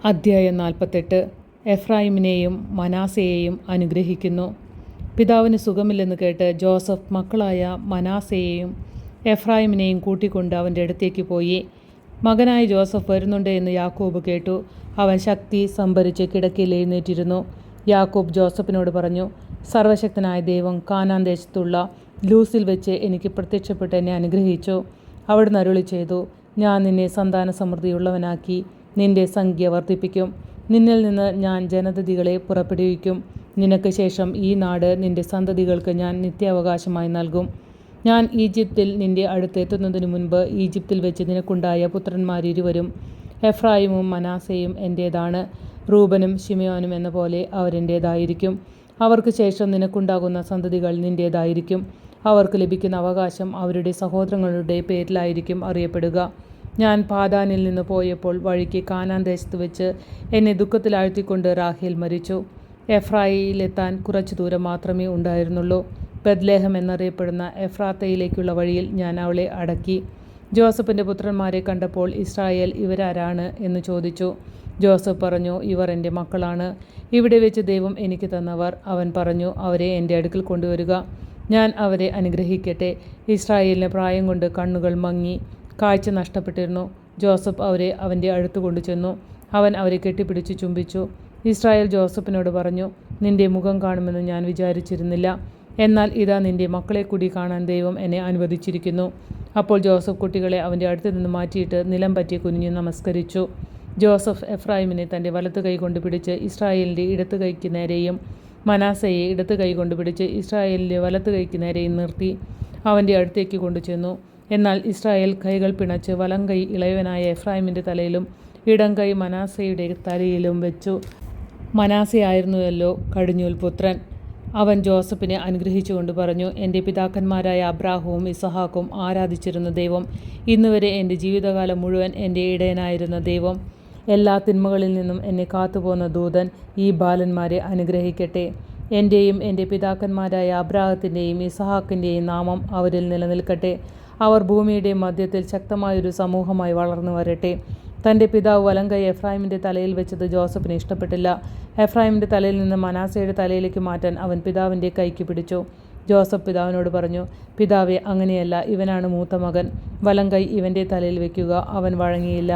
അദ്ധ്യായം 48. എഫ്രായിമിനെയും മനാസയെയും അനുഗ്രഹിക്കുന്നു. പിതാവിന് സുഖമില്ലെന്ന് കേട്ട് ജോസഫ് മക്കളായ മനാസയെയും എഫ്രായിമിനെയും കൂട്ടിക്കൊണ്ട് അവൻ്റെ അടുത്തേക്ക് പോയി. മകനായ ജോസഫ് വരുന്നുണ്ട് എന്ന് യാക്കോബ് കേട്ടു. അവൻ ശക്തി സംഭരിച്ച് കിടക്കയിൽ എഴുന്നേറ്റിരുന്നു. യാക്കോബ് ജോസഫിനോട് പറഞ്ഞു, സർവശക്തനായ ദൈവം കാനാൻ ദേശത്തുള്ള ലൂസിൽ വെച്ച് എനിക്ക് പ്രത്യക്ഷപ്പെട്ട് എന്നെ അനുഗ്രഹിച്ചു. അവിടുന്ന് അരുളി ചെയ്തു, ഞാൻ നിന്നെ സന്താന സമൃദ്ധിയുള്ളവനാക്കി നിന്റെ സംഖ്യ വർദ്ധിപ്പിക്കും. നിന്നിൽ നിന്ന് ഞാൻ ജനതതികളെ പുറപ്പെടുവിക്കും. നിനക്ക് ശേഷം ഈ നാട് നിന്റെ സന്തതികൾക്ക് ഞാൻ നിത്യാവകാശമായി നൽകും. ഞാൻ ഈജിപ്തിൽ നിന്റെ അടുത്തെത്തുന്നതിനു മുൻപ് ഈജിപ്തിൽ വെച്ച് നിനക്കുണ്ടായ പുത്രന്മാരിരുവരും എഫ്രായിമും മനാസയും എൻ്റേതാണ്. റൂബനും ശിമയോനും എന്ന പോലെ അവരെൻ്റേതായിരിക്കും. അവർക്ക് ശേഷം നിനക്കുണ്ടാകുന്ന സന്തതികൾ നിൻ്റേതായിരിക്കും. അവർക്ക് ലഭിക്കുന്ന അവകാശം അവരുടെ സഹോദരങ്ങളുടെ പേരിലായിരിക്കും അറിയപ്പെടുക. ഞാൻ പാദാനിൽ നിന്ന് പോയപ്പോൾ വഴിക്ക് കാനാൻ ദേശത്ത് വെച്ച് എന്നെ ദുഃഖത്തിലാഴ്ത്തിക്കൊണ്ട് റാഹേൽ മരിച്ചു. എഫ്രായിലെത്താൻ കുറച്ചു ദൂരം മാത്രമേ ഉണ്ടായിരുന്നുള്ളൂ. ബെത്ലേഹം എന്നറിയപ്പെടുന്ന എഫ്രാത്തയിലേക്കുള്ള വഴിയിൽ ഞാൻ അവളെ അടക്കി. ജോസഫിൻ്റെ പുത്രന്മാരെ കണ്ടപ്പോൾ ഇസ്രായേൽ ഇവരാരാണ് എന്ന് ചോദിച്ചു. ജോസഫ് പറഞ്ഞു, ഇവർ എൻ്റെ മക്കളാണ്, ഇവിടെ വെച്ച് ദൈവം എനിക്ക് തന്നവർ. അവൻ പറഞ്ഞു, അവരെ എൻ്റെ അടുക്കൽ കൊണ്ടുവരിക, ഞാൻ അവരെ അനുഗ്രഹിക്കട്ടെ. ഇസ്രായേലിന് പ്രായം കൊണ്ട് കണ്ണുകൾ മങ്ങി കാഴ്ച നഷ്ടപ്പെട്ടിരുന്നു. ജോസഫ് അവരെ അവൻ്റെ അടുത്ത് കൊണ്ടുചെന്നു. അവൻ അവരെ കെട്ടിപ്പിടിച്ച് ചുംബിച്ചു. ഇസ്രായേൽ ജോസഫിനോട് പറഞ്ഞു, നിന്റെ മുഖം കാണുമെന്ന് ഞാൻ വിചാരിച്ചിരുന്നില്ല. എന്നാൽ ഇതാ നിന്റെ മക്കളെ കൂടി കാണാൻ ദൈവം എന്നെ അനുവദിച്ചിരിക്കുന്നു. അപ്പോൾ ജോസഫ് കുട്ടികളെ അവൻ്റെ അടുത്ത് നിന്ന് മാറ്റിയിട്ട് നിലം പറ്റി കുനിഞ്ഞ് നമസ്കരിച്ചു. ജോസഫ് എഫ്രായിമിനെ തൻ്റെ വലത്ത് കൈ കൊണ്ട് പിടിച്ച് ഇസ്രായേലിൻ്റെ ഇടത്ത് കൈക്ക് നേരെയും മനാസയെ ഇടത്ത് കൈ കൊണ്ട് പിടിച്ച് ഇസ്രായേലിൻ്റെ വലത്ത് കൈക്ക് നേരെയും നിർത്തി അവൻ്റെ അടുത്തേക്ക് കൊണ്ടുചെന്നു. എന്നാൽ ഇസ്രായേൽ കൈകൾ പിണച്ച് വലം കൈ ഇളയവനായ എഫ്രായിമിൻ്റെ തലയിലും ഇടം കൈ മനാസയുടെ തലയിലും വെച്ചു. മനാസയായിരുന്നുവല്ലോ കടിഞ്ഞൂൽ പുത്രൻ. അവൻ ജോസഫിനെ അനുഗ്രഹിച്ചുകൊണ്ട് പറഞ്ഞു, എൻ്റെ പിതാക്കന്മാരായ അബ്രാഹവും ഇസഹാക്കും ആരാധിച്ചിരുന്ന ദൈവം, ഇന്നുവരെ എൻ്റെ ജീവിതകാലം മുഴുവൻ എൻ്റെ ഇടയനായിരുന്ന ദൈവം, എല്ലാ തിന്മകളിൽ നിന്നും എന്നെ കാത്തുപോകുന്ന ദൂതൻ ഈ ബാലന്മാരെ അനുഗ്രഹിക്കട്ടെ. എൻ്റെയും എൻ്റെ പിതാക്കന്മാരായ അബ്രാഹത്തിൻ്റെയും ഇസഹാക്കിൻ്റെയും നാമം അവരിൽ നിലനിൽക്കട്ടെ. അവർ ഭൂമിയുടെ മധ്യത്തിൽ ശക്തമായൊരു സമൂഹമായി വളർന്നു വരട്ടെ. തൻ്റെ പിതാവ് വലങ്കൈ എഫ്രായിമിൻ്റെ തലയിൽ വെച്ചത് ജോസഫിന് ഇഷ്ടപ്പെട്ടില്ല. എഫ്രായിമിൻ്റെ തലയിൽ നിന്ന് മനാസയുടെ തലയിലേക്ക് മാറ്റാൻ അവൻ പിതാവിൻ്റെ കൈക്ക് പിടിച്ചു. ജോസഫ് പിതാവിനോട് പറഞ്ഞു, പിതാവേ, അങ്ങനെയല്ല, ഇവനാണ് മൂത്ത മകൻ, വലങ്കൈ ഇവൻ്റെ തലയിൽ വയ്ക്കുക. അവൻ വഴങ്ങിയില്ല.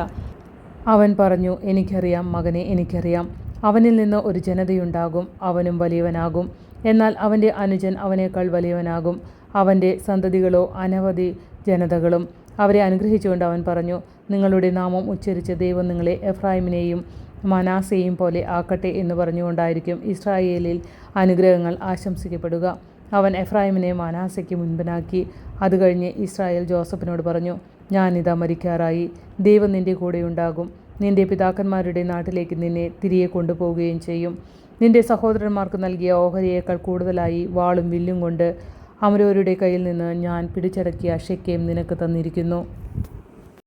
അവൻ പറഞ്ഞു, എനിക്കറിയാം മകനെ, എനിക്കറിയാം. അവനിൽ നിന്ന് ഒരു ജനതയുണ്ടാകും, അവനും വലിയവനാകും. എന്നാൽ അവൻ്റെ അനുജൻ അവനേക്കാൾ വലിയവനാകും. അവൻ്റെ സന്തതികളോ അനവധി ജനതകളും. അവരെ അനുഗ്രഹിച്ചുകൊണ്ട് അവൻ പറഞ്ഞു, നിങ്ങളുടെ നാമം ഉച്ചരിച്ച് ദൈവം നിങ്ങളെ എഫ്രായിമിനെയും മനാസയെയും പോലെ ആക്കട്ടെ എന്ന് പറഞ്ഞുകൊണ്ടായിരിക്കും ഇസ്രായേലിൽ അനുഗ്രഹങ്ങൾ ആശംസിക്കപ്പെടുക. അവൻ എഫ്രായിമിനെ മനാസയ്ക്ക് മുൻപനാക്കി. അത് കഴിഞ്ഞ് ഇസ്രായേൽ ജോസഫിനോട് പറഞ്ഞു, ഞാനിതാ മരിക്കാറായി. ദൈവം നിൻ്റെ കൂടെയുണ്ടാകും. നിൻ്റെ പിതാക്കന്മാരുടെ നാട്ടിലേക്ക് നിന്നെ തിരികെ കൊണ്ടുപോവുകയും ചെയ്യും. നിൻ്റെ സഹോദരന്മാർക്ക് നൽകിയ ഓഹരിയേക്കാൾ കൂടുതലായി വാളും വില്ലും കൊണ്ട് അമരോരുടെ കയ്യിൽ നിന്ന് ഞാൻ പിടിച്ചടക്കിയ ഷെക്കേം നിനക്ക് തന്നിരിക്കുന്നു.